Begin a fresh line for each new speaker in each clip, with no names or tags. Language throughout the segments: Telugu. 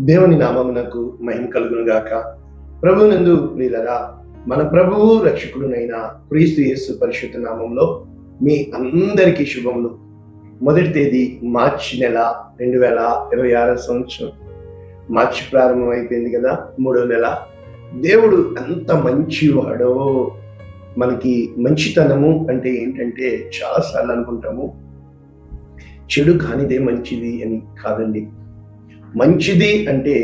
దేవుని నామమునకు మహిమ కలుగును గాక. ప్రభువునందు ప్రియులరా, మన ప్రభువు రక్షకుడునైన క్రీస్తు యేసు పరిశుద్ధ నామంలో మీ అందరికీ శుభములు. మొదటి తేదీ మార్చి నెల 2026 సంవత్సరం. మార్చి ప్రారంభం అయిపోయింది కదా, 3వ నెల. దేవుడు ఎంత మంచివాడో. మనకి మంచితనము అంటే ఏంటంటే చాలాసార్లు అనుకుంటాము చెడు కానిదే మంచిది అని. కాదండి, మంచిది అంటే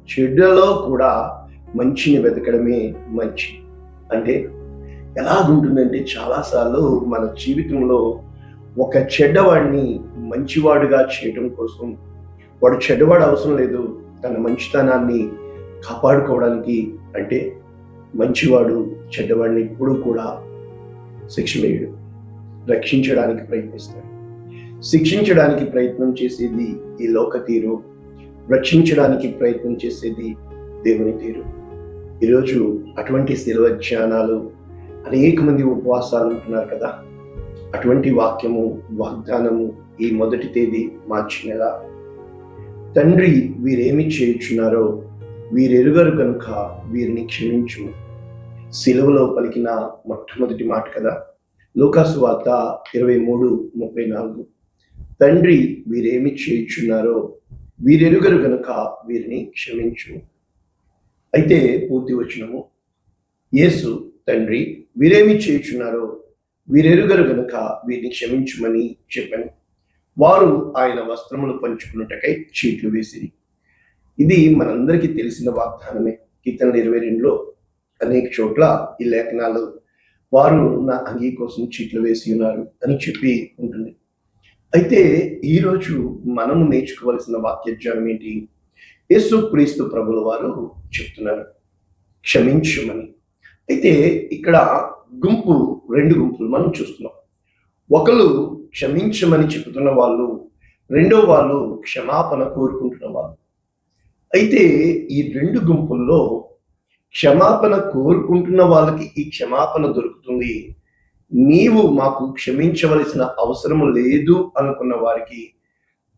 చెడులో కూడా మంచిని వెతకడమే మంచి. అంటే ఎలాగుంటుందంటే చాలాసార్లు మన జీవితంలో ఒక చెడ్డవాడిని మంచివాడుగా చేయడం కోసం, వాడు చెడ్డవాడు అవసరం లేదు, తన మంచితనాన్ని కాపాడుకోవడానికి అంటే మంచివాడు చెడ్డవాడిని ఎప్పుడూ కూడా శిక్ష వేయడు, రక్షించడానికి ప్రయత్నిస్తాడు. శిక్షించడానికి ప్రయత్నం చేసేది ఈ లోక తీరు, రక్షించడానికి ప్రయత్నం చేసేది దేవుని తీరు. ఈరోజు అటువంటి శిలువ ధ్యానాలు, అనేక మంది ఉపవాసాలు ఉంటున్నారు కదా. అటువంటి వాక్యము, వాగ్దానము ఈ మొదటి తేదీ మార్చి నెల. తండ్రి, వీరేమి చేయుచున్నారో వీరెరుగరు కనుక వీరిని క్షమించు. శిలువలో పలికిన మొట్టమొదటి మాట కదా, లూకాసు వార్త 23:34. తండ్రి, వీరేమి చేయుచున్నారో వీరెరుగరు గనుక వీరిని క్షమించు. అయితే పూర్తి వచనము, యేసు తండ్రి వీరేమి చేయుచున్నారో వీరెరుగరు గనుక వీరిని క్షమించుమని చెప్పాను. వారు ఆయన వస్త్రములు పంచుకున్నటకై చీట్లు వేసిరి. ఇది మనందరికీ తెలిసిన వాగ్దానమే. కీర్తనలు 22లో అనేక చోట్ల ఈ లేఖనాలు వారు నా అంగీ కోసం చీట్లు వేసి ఉన్నారు అని చెప్పి ఉంటుంది. అయితే ఈరోజు మనము నేర్చుకోవలసిన వాక్యజ్ఞానం ఏంటి? యేసుక్రీస్తు ప్రభుల వారు చెప్తున్నారు క్షమించమని. అయితే ఇక్కడ రెండు గుంపులు మనం చూస్తున్నాం. ఒకరు క్షమించమని చెబుతున్న వాళ్ళు, రెండో వాళ్ళు క్షమాపణ కోరుకుంటున్న వాళ్ళు. అయితే ఈ రెండు గుంపుల్లో క్షమాపణ కోరుకుంటున్న వాళ్ళకి ఈ క్షమాపణ దొరుకుతుంది. నీవు మాకు క్షమించవలసిన అవసరం లేదు అనుకున్న వారికి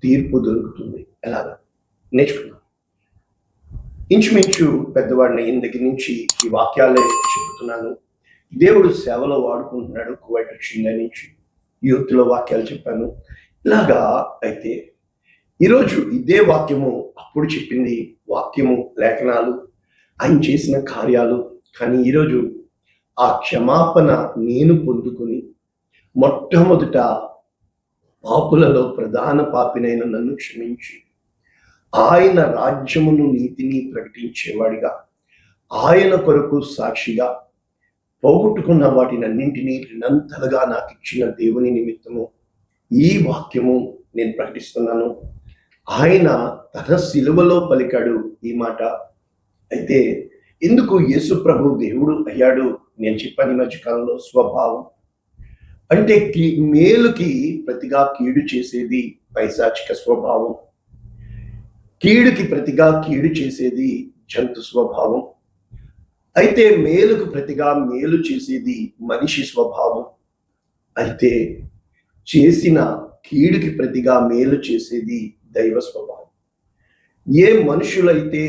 తీర్పు దొరుకుతుంది. ఎలాగా నేర్చుకున్నాం. ఇంచుమించు పెద్దవాడిని ఈయన దగ్గర నుంచి ఈ వాక్యాలే చెబుతున్నాను. దేవుడు సేవలో వాడుకుంటున్నాడు. కువైట్ వచ్చింది నుంచి యూత్లో వాక్యాలు చెప్పాను. ఇలాగా అయితే ఈరోజు ఇదే వాక్యము, అప్పుడు చెప్పింది వాక్యము, లేఖనాలు, ఆయన చేసిన కార్యాలు. కానీ ఈరోజు ఆ క్షమాపణ నేను పొందుకుని మొట్టమొదట పాపులలో ప్రధాన పాపినైన నన్ను క్షమించి ఆయన రాజ్యమును, నీతిని ప్రకటించేవాడిగా, ఆయన కొరకు సాక్షిగా, పోగొట్టుకున్న వాటినన్నింటినీ రెండంతలుగా నాకు ఇచ్చిన దేవుని నిమిత్తము ఈ వాక్యము నేను ప్రకటిస్తున్నాను. ఆయన తన శిలువలో పలికాడు ఈ మాట. అయితే ఎందుకు యేసు ప్రభు దేవుడు అయ్యాడు? నేను చెప్పాను ఈ మధ్యకాలంలో. స్వభావం అంటే మేలుకి ప్రతిగా కీడు చేసేది పైశాచిక స్వభావం, కీడుకి ప్రతిగా కీడు చేసేది జంతు స్వభావం. అయితే మేలుకు ప్రతిగా మేలు చేసేది మనిషి స్వభావం. అయితే చేసిన కీడుకి ప్రతిగా మేలు చేసేది దైవ స్వభావం. ఏ మనుషులైతే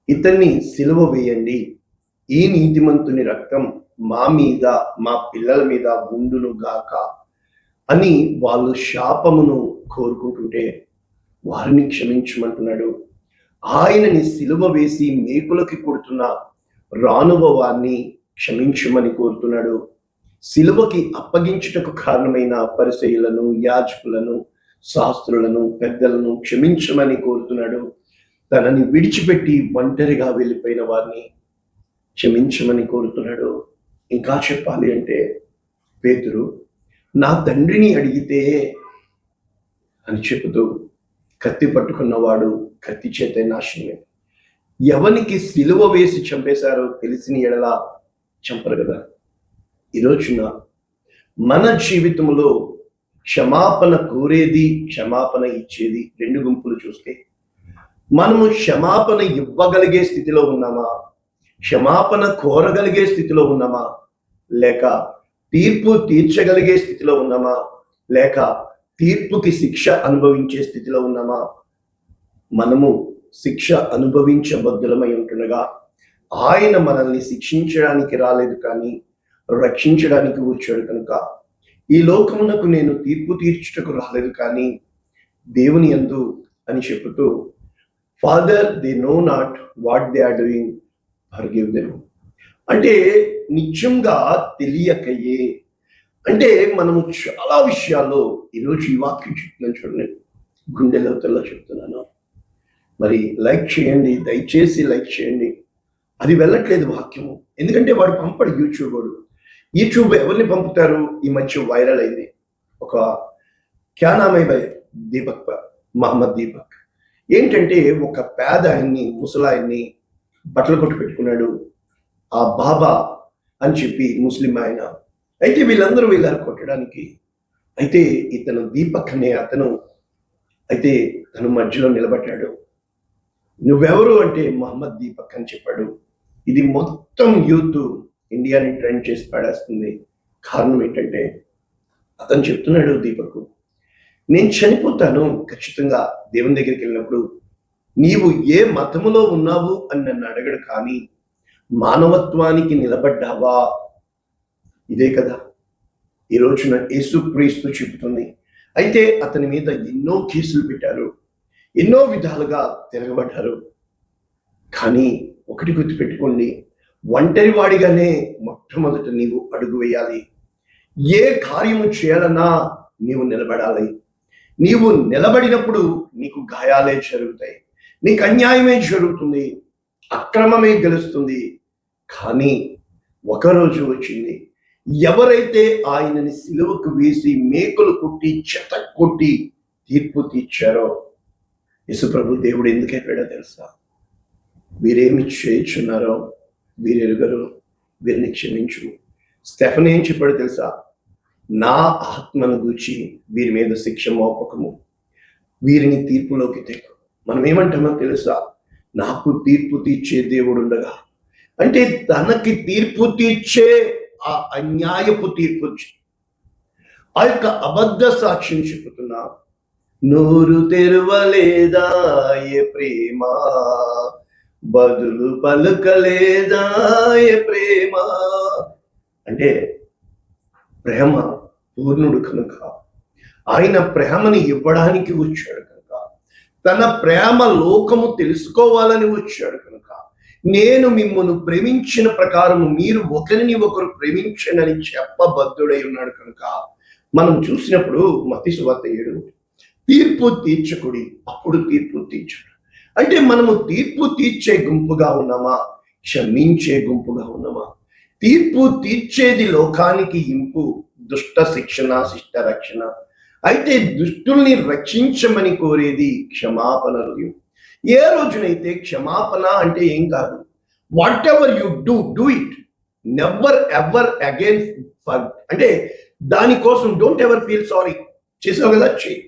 ఇతన్ని సిలువ వేయండి, ఈ నీతిమంతుని రక్తం మా మీద, మా పిల్లల మీద ఉండును గాక అని వాళ్ళు శాపమును కోరుకుంటుంటే వారిని క్షమించమంటున్నాడు. ఆయనని సిలువ వేసి మేకులకి కొడుతున్న రానువ వారిని క్షమించమని కోరుతున్నాడు. సిలువకి అప్పగించుటకు కారణమైన పరిసయ్యులను, యాజకులను, శాస్త్రులను, పెద్దలను క్షమించమని కోరుతున్నాడు. తనని విడిచిపెట్టి ఒంటరిగా వెళ్ళిపోయిన వారిని క్షమించమని కోరుతున్నాడు. ఇంకా చెప్పాలి అంటే పేతురు నా తండ్రిని అడిగితే అని చెబుతూ కత్తి పట్టుకున్నవాడు కత్తి చేత నాశనమే. ఎవనికి సిలువ వేసి చంపేశారో తెలిసిన ఎడల చంపరు కదా. ఈరోజున మన జీవితంలో క్షమాపణ కోరేది, క్షమాపణ ఇచ్చేది రెండు గుంపులు చూస్తే, మనము క్షమాపణ ఇవ్వగలిగే స్థితిలో ఉన్నామా? క్షమాపణ కోరగలిగే స్థితిలో ఉన్నామా? లేక తీర్పు తీర్చగలిగే స్థితిలో ఉన్నామా? లేక తీర్పుకి శిక్ష అనుభవించే స్థితిలో ఉన్నామా? మనము శిక్ష అనుభవించబద్దులమై ఉంటుండగా ఆయన మనల్ని శిక్షించడానికి రాలేదు కానీ రక్షించడానికి వచ్చాడు కనుక ఈ లోకమునకు నేను తీర్పు తీర్చుటకు రాలేదు కానీ దేవుని యందు అని చెబుతూ Father they know not what they are doing forgive them. అంటే నిజంగా తెలియకయే, అంటే మనము చాలా విషయాల్లో ఈరోజు ఈ వాక్యం చెప్తున్నాను చూడండి, గుండెలతల్లో చెప్తున్నాను. మరి లైక్ చేయండి, దయచేసి లైక్ చేయండి. అది వెళ్ళట్లేదు వాక్యము, ఎందుకంటే వాడు పంపడు యూట్యూబ్ ఎవరిని పంపుతారు? ఈ మధ్య వైరల్ అయింది ఒక క్యానామై బై దీపక్ మహమ్మద్ దీపక్. ఏంటంటే ఒక పేద ఆయన్ని, ముసలాయన్ని బట్టలు కొట్టు పెట్టుకున్నాడు ఆ బాబా అని చెప్పి, ముస్లిం ఆయన. అయితే వీళ్ళందరూ వెళ్ళారు కొట్టడానికి. అయితే ఇతను దీపక్ అనే అతను అయితే తను మధ్యలో నిలబడ్డాడు. నువ్వెవరు అంటే మహమ్మద్ దీపక్ అని చెప్పాడు. ఇది మొత్తం యూత్ ఇండియాని ట్రెండ్ చేసి పడేస్తుంది. కారణం ఏంటంటే అతను చెప్తున్నాడు దీపక్, నేను చనిపోతాను ఖచ్చితంగా దేవుని దగ్గరికి వెళ్ళినప్పుడు, నీవు ఏ మతములో ఉన్నావు అని నన్ను అడగడు, కానీ మానవత్వానికి నిలబడ్డావా? ఇదే కదా ఈ రోజున యేసుక్రీస్తు చెబుతుంది. అయితే అతని మీద ఎన్నో కేసులు పెట్టారు, ఎన్నో విధాలుగా తిరగబడ్డారు. కానీ ఒకటి గుర్తుపెట్టుకోండి, ఒంటరి వాడిగానే మొట్టమొదట నీవు అడుగు వేయాలి. ఏ కార్యము చేయాలన్నా నీవు నిలబడాలి. నీవు నిలబడినప్పుడు నీకు గాయాలే జరుగుతాయి, నీకు అన్యాయమే జరుగుతుంది, అక్రమమే గెలుస్తుంది. కానీ ఒకరోజు వచ్చింది, ఎవరైతే ఆయనని సిలువకు వేసి మేకులు కొట్టి చెత్త కొట్టి తీర్పు తీర్చారో, యేసుప్రభు దేవుడు ఎందుకు అయిపోయాడో తెలుసా? వీరేమి చేయుచున్నారో వీరెరుగరు, వీరిని క్షమించు. స్టెఫన్ ఏం చెప్పాడు తెలుసా? నా ఆత్మను గూర్చి వీరి మీద శిక్ష మోపకము, వీరిని తీర్పులోకి తెకు. మనం ఏమంటామో తెలుసా? నాకు తీర్పు తీర్చే దేవుడు ఉండగా, అంటే తనకి తీర్పు తీర్చే ఆ అన్యాయపు తీర్పు, ఆ యొక్క అబద్ధ సాక్ష్యం చెబుతున్నా, నోరు తెరవలేదా ఏ ప్రేమ, బదులు పలుకలేదా ఏ ప్రేమ. అంటే ప్రేమ పూర్ణుడు కనుక ఆయన ప్రేమని ఇవ్వడానికి వచ్చాడు కనుక, తన ప్రేమ లోకము తెలుసుకోవాలని వచ్చాడు కనుక, నేను మిమ్మల్ని ప్రేమించిన ప్రకారము మీరు ఒకరిని ఒకరు ప్రేమించనని చెప్పబద్ధుడై ఉన్నాడు కనుక, మనం చూసినప్పుడు మత్తయి సువార్త 7, తీర్పు తీర్చకుడి అప్పుడు తీర్పు తీర్చడు. అంటే మనము తీర్పు తీర్చే గుంపుగా ఉన్నామా, క్షమించే గుంపుగా ఉన్నామా? తీర్పు తీర్చేది లోకానికి ఇంపు, దుష్ట శిక్షణ శిష్ట రక్షణ. అయితే దుష్టుల్ని రక్షించమని కోరేది క్షమాపణ హృదయం. ఏ రోజునైతే క్షమాపణ అంటే ఏం కాదు, what ever you do it, never ever again. అంటే దానికోసం డోంట్ ఎవర్ ఫీల్ సారీ. చేసావు కదా, చెయ్యి.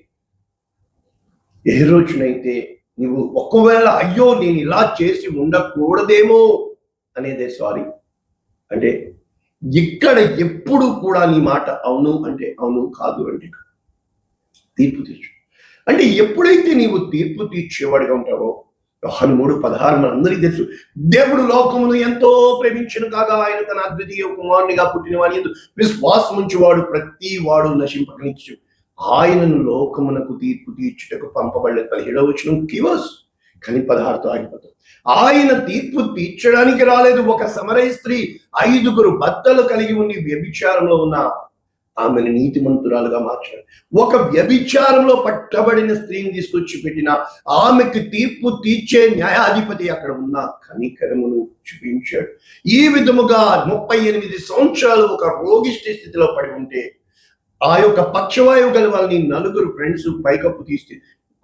ఏ రోజునైతే నువ్వు ఒకవేళ అయ్యో నేను ఇలా చేసి ఉండకూడదేమో అనేదే సారీ. అంటే ఇక్కడ ఎప్పుడు కూడా నీ మాట అవును అంటే అవును, కాదు అంటే తీర్పు తీర్చు. అంటే ఎప్పుడైతే నీవు తీర్పు తీర్చేవాడిగా ఉంటావో, యోహాను 3:16 మనందరికీ తెలుసు, దేవుడు లోకమును ఎంతో ప్రేమించును కాగా ఆయన తన అద్వితీయ కుమారునిగా పుట్టిన వాని యందు విశ్వాసముంచువాడు ప్రతి వాడు నశింపకనిచ్చు, ఆయనను లోకమునకు తీర్పు తీర్చుటకు పంపబడిన 17వ వచనం కీవర్స్. కానీ 16తో ఆగిపోతాం. ఆయన తీర్పు తీర్చడానికి రాలేదు. ఒక సమరయ స్త్రీ 5 భర్తలు కలిగి ఉండి వ్యభిచారంలో ఉన్న ఆమెను నీతిమంతురాలుగా మార్చాడు. ఒక వ్యభిచారంలో పట్టబడిన స్త్రీని తీసుకొచ్చి పెట్టిన ఆమెకు తీర్పు తీర్చే న్యాయాధిపతి అక్కడ ఉన్న కనికరమును చూపించాడు. ఈ విధముగా 38 సంవత్సరాలు ఒక రోగిష్టి స్థితిలో పడి ఉంటే, ఆ యొక్క పక్షవాయువు గల వాళ్ళని 4 ఫ్రెండ్స్ పైకప్పు తీస్తే,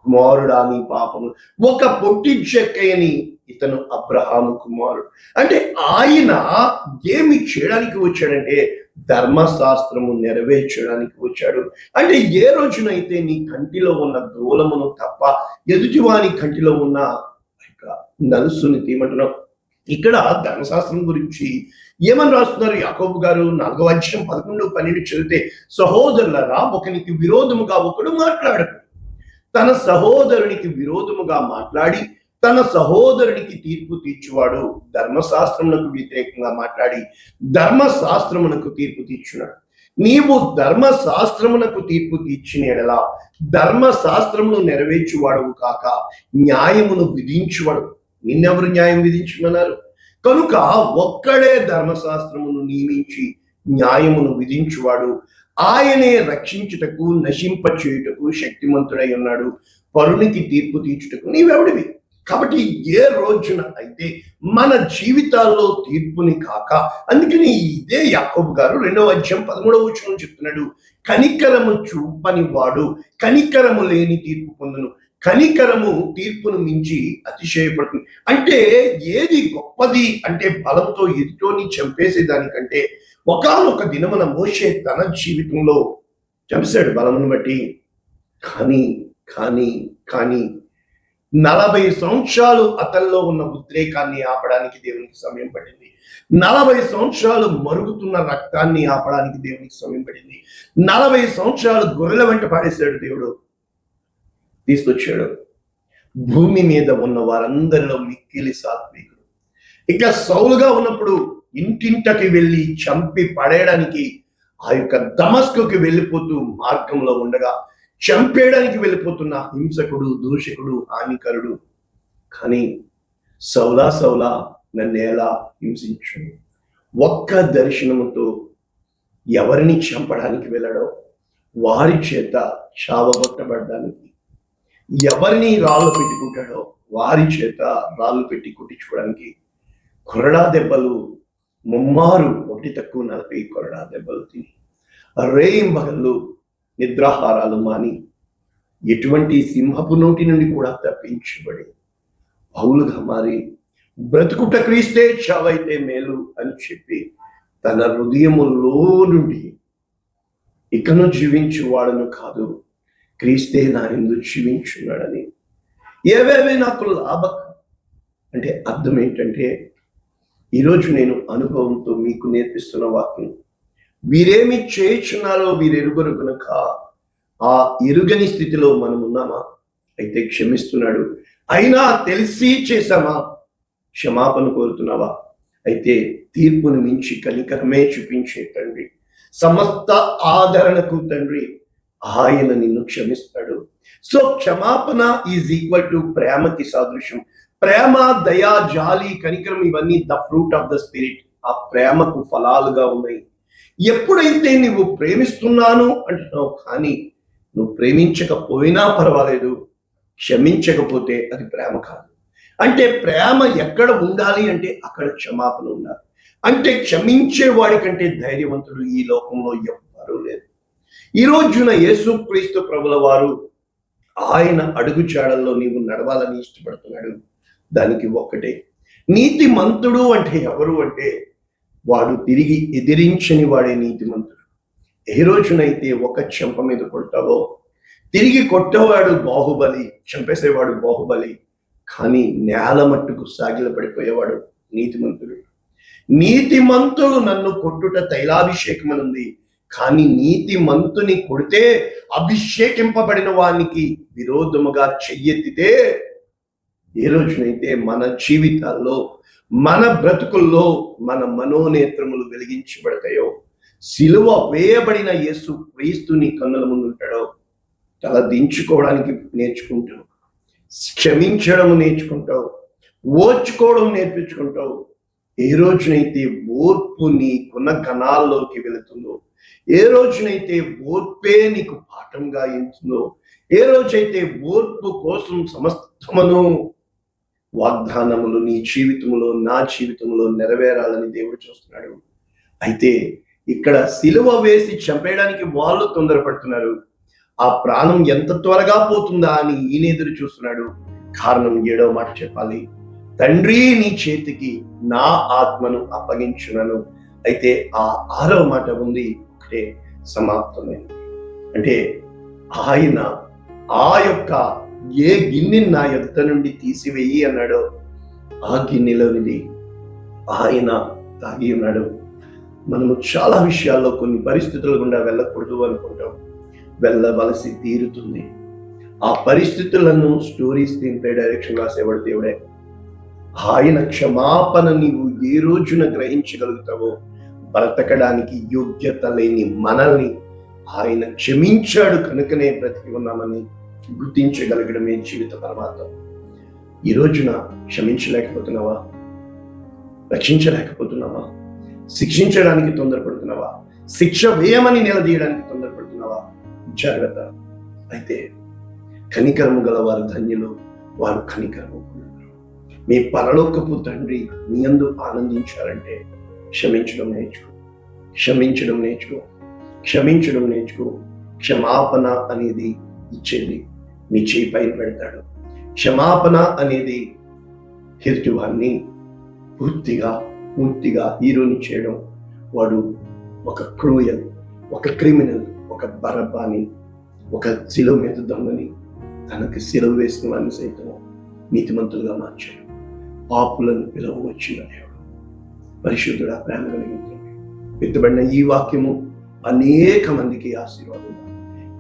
కుమారుడా నీ పాపము, ఒక పొట్టి చెక్కయని ఇతను అబ్రహాము కుమారుడు. అంటే ఆయన ఏమి చేయడానికి వచ్చాడంటే ధర్మశాస్త్రము నెరవేర్చడానికి వచ్చాడు. అంటే ఏ రోజునైతే నీ కంటిలో ఉన్న దూలమును తప్ప ఎదుటివాని కంటిలో ఉన్న నలుసుని తీయమంటున్నావు. ఇక్కడ ధర్మశాస్త్రం గురించి ఏమని రాస్తున్నారు యాకోబు గారు? 4వ అధ్యాయం 11, 12 చదివితే, సహోదరులారా ఒకనికి విరోధముగా ఒకడు మాట్లాడకు, తన సహోదరునికి విరోధముగా మాట్లాడి తన సహోదరునికి తీర్పు తీర్చువాడు ధర్మశాస్త్రమునకు వ్యతిరేకంగా మాట్లాడి ధర్మశాస్త్రమునకు తీర్పు తీర్చున్నాడు. నీవు ధర్మశాస్త్రమునకు తీర్పు తీర్చిన ఎడల ధర్మశాస్త్రమును నెరవేర్చువాడవు కాక న్యాయమును విధించువాడు. నిన్నెవరు న్యాయం విధించమన్నారు? కనుక ఒక్కడే ధర్మశాస్త్రమును నియమించి న్యాయమును విధించువాడు. ఆయనే రక్షించుటకు నశింపచేయుటకు శక్తిమంతుడై ఉన్నాడు. పరునికి తీర్పు తీర్చుటకు నీవెవడివి? కాబట్టి ఏ రోజున అయితే మన జీవితాల్లో తీర్పుని కాక, అందుకని ఇదే యాకోబు గారు 2వ అధ్యాయం 13వ వచనం చెప్తున్నాడు, కనికరము చూపని వాడు కనికరము లేని తీర్పు పొందును. కనికరము తీర్పును మించి అతిశయపడుతుంది. అంటే ఏది గొప్పది అంటే బలంతో ఎదుటోని చంపేసేదానికంటే ఒకానొక దినమున మోషే తన జీవితంలో చంపేశాడు బలమును బట్టి. కానీ కానీ కానీ 40 సంవత్సరాలు అతనిలో ఉన్న ఉద్రేకాన్ని ఆపడానికి దేవునికి సమయం పడింది. 40 సంవత్సరాలు మరుగుతున్న రక్తాన్ని ఆపడానికి దేవునికి సమయం పడింది. 40 సంవత్సరాలు గొర్రెల వెంట పాడేశాడు దేవుడు, తీసుకొచ్చాడు. భూమి మీద ఉన్న వారందరిలో మిక్కిలి సాత్వికుడు. ఇక సౌలుగా ఉన్నప్పుడు ఇంటింటకి వెళ్ళి చంపి పడేయడానికి ఆ యొక్క దమస్కుకి వెళ్ళిపోతూ మార్గంలో ఉండగా చంపేయడానికి వెళ్ళిపోతున్న హింసకుడు, దూషకుడు, హానికరుడు. కానీ సౌలా సౌలా నన్నేలా హింసించు, ఒక్క దర్శనముతో ఎవరిని చంపడానికి వెళ్ళాడో వారి చేత చావగొట్టబడ్డానికి, ఎవరిని రాళ్ళు పెట్టుకుంటాడో వారి చేత రాళ్ళు పెట్టి కొట్టించుకోవడానికి కొరడా దెబ్బలు ముమ్మారు, 1 తక్కువ 40 కొరడా దెబ్బలు తిని రేయింబగళ్ళు నిద్రాహారాలు మాని ఎటువంటి సింహపు నోటి నుండి కూడా తప్పించబడి పౌలుగా మారి బ్రతుకుట క్రీస్తే చావైతే మేలు అని చెప్పి తన హృదయములో నుండి ఇకను జీవించువాడను కాదు క్రీస్తే నా యందు జీవించున్నాడని, ఏవేవి నాకు లాభం అంటే అర్థం ఏంటంటే, ఈరోజు నేను అనుభవంతో మీకు నేర్పిస్తున్న వాక్యం, వీరేమి చేయుచున్నారో వీరెరుగరు కనుక ఆ ఎరుగని స్థితిలో మనం ఉన్నామా? అయితే క్షమిస్తున్నాడు. అయినా తెలిసి చేశామా? క్షమాపణ కోరుతున్నావా? అయితే తీర్పును మించి కనికరమే చూపించే తండ్రి, సమస్త ఆదరణకు తండ్రి, ఆయన నిన్ను క్షమిస్తాడు. సో క్షమాపణ ఈజ్ ఈక్వల్ టు ప్రేమకి సాదృశ్యం. ప్రేమ, దయ, జాలి, కనికరం ఇవన్నీ the fruit of the spirit. ఆ ప్రేమకు ఫలాలుగా ఉన్నాయి. ఎప్పుడైతే నువ్వు ప్రేమిస్తున్నాను అంటున్నావు కానీ నువ్వు ప్రేమించకపోయినా పర్వాలేదు, క్షమించకపోతే అది ప్రేమ కాదు. అంటే ప్రేమ ఎక్కడ ఉండాలి అంటే అక్కడ క్షమాపణ ఉండాలి. అంటే క్షమించే వాడి కంటే ధైర్యవంతుడు ఈ లోకంలో ఎవ్వరూ లేరు. ఈ రోజున యేసుక్రీస్తు ప్రభుల వారు ఆయన అడుగు జాడల్లో నీవు నడవాలని ఇష్టపడుతున్నాడు. దానికి ఒక్కటే, నీతిమంతుడు అంటే ఎవరు అంటే వాడు తిరిగి ఎదిరించని వాడే నీతిమంతుడు. ఏ రోజునైతే ఒక చెంప మీద కొడతావో తిరిగి కొట్టేవాడు బాహుబలి, చంపేసేవాడు బాహుబలి, కానీ నేల మట్టుకు సాగిల పడిపోయేవాడు నీతిమంతుడు. నీతిమంతుడు నన్ను కొట్టుట తైలాభిషేకమనుంది, కానీ నీతిమంతుని కొడితే అభిషేకింపబడిన వానికి విరోధముగా చెయ్యెత్తితే, ఏ రోజునైతే మన జీవితాల్లో మన బ్రతుకుల్లో మన మనోనేత్రములు వెలిగించబడతాయో, సిలువ వేయబడిన యేసు క్రీస్తుని కన్నుల ముందు ఉంటాడో, తల దించుకోవడానికి నేర్చుకుంటావు, క్షమించడం నేర్చుకుంటావు, ఓర్చుకోవడం నేర్పించుకుంటావు. ఏ రోజునైతే ఓర్పు నీకున్న గణాల్లోకి వెళుతుందో, ఏ రోజునైతే ఓర్పే నీకు పాఠంగా ఎంతుందో, ఏ రోజైతే ఓర్పు కోసం సమస్తమును వాగ్దానములు నీ జీవితంలో, నా జీవితంలో నెరవేరాలని దేవుడు చూస్తున్నాడు. అయితే ఇక్కడ సిలువ వేసి చంపేయడానికి వాళ్ళు తొందరపడుతున్నారు. ఆ ప్రాణం ఎంత త్వరగా పోతుందా అని ఈయన ఎదురు చూస్తున్నాడు. కారణం 7వ మాట చెప్పాలి, తండ్రి నీ చేతికి నా ఆత్మను అప్పగించునను. అయితే ఆ 6వ మాట ఉంది, ఒకటే సమాప్తమైంది. అంటే ఆయన ఆ యొక్క ఏ గిన్నెని నా యొద్ద నుండి తీసివేయి అన్నాడో ఆ గిన్నెలోనిది ఆయన తాగి ఉన్నాడు. మనము చాలా విషయాల్లో కొన్ని పరిస్థితుల గుండా వెళ్ళకూడదు అనుకుంటాం, వెళ్ళవలసి తీరుతుంది. ఆ పరిస్థితులను స్టోరీ స్క్రీన్ ప్లే డైరెక్షన్ రాసేవాడు దేవుడే. ఆయన క్షమాపణ నీవు ఏ రోజున గ్రహించగలుగుతావో, బ్రతకడానికి యోగ్యత లేని మనల్ని ఆయన క్షమించాడు కనుకనే బ్రతికి ఉన్నామని గుర్తించగలగడమే జీవిత పరమార్థం. ఈ రోజున క్షమించలేకపోతున్నావా? రక్షించలేకపోతున్నావా? శిక్షించడానికి తొందరపడుతున్నావా? శిక్ష వేయమని నిలదీయడానికి తొందరపడుతున్నావా? జాగ్రత్త. అయితే కనికరము గలవారు ధన్యులు, వారు కనికరము. మీ పరలోకపు తండ్రి మీ యందు ఆనందించాలంటే క్షమించడం నేర్చుకో, క్షమించడం నేర్చుకో, క్షమించడం నేర్చుకో. క్షమాపణ అనేది ఇచ్చేది మీ చేయి పైన పెడతాడు. క్షమాపణ అనేది ఎదుటివాన్ని పూర్తిగా హీరోని చేయడం. వాడు ఒక క్రూయల్, ఒక క్రిమినల్, ఒక బరబ్బాని, ఒక శిలువ మీద దొంగని, తనకి శిలువ వేసిన వారిని సైతం నీతిమంతులుగా మార్చాడు. పాపులను పిలువ వచ్చిన దేవుడు, పరిశుద్ధుడా, ప్రేమ కలిగింది. ఎత్తుబడిన ఈ వాక్యము అనేక మందికి ఆశీర్వాదం,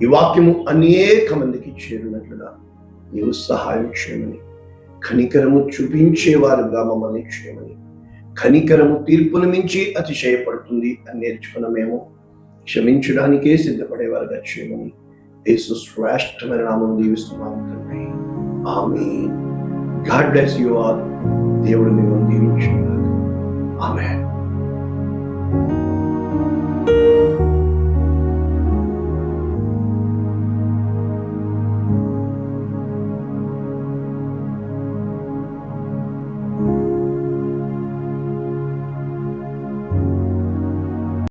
ఈ వాక్యము అనేక మందికి చేరినట్లుగా నీవు సహాయం చేయమని, కనికరము చూపించేవారుగా మమ్మల్ని చేయమని. కనికరము తీర్పును మించి అతిశయపడుతుంది అని నేర్చుకున్న మేము క్షమించడానికే సిద్ధపడేవారుగా చేయమని యేసు శ్రేష్టమైన నామమున దీవిస్తున్నాము తండ్రి. ఆమేన్. God bless you all. దేవుడు మిమ్మల్ని దీవించుగాక. ఆమేన్.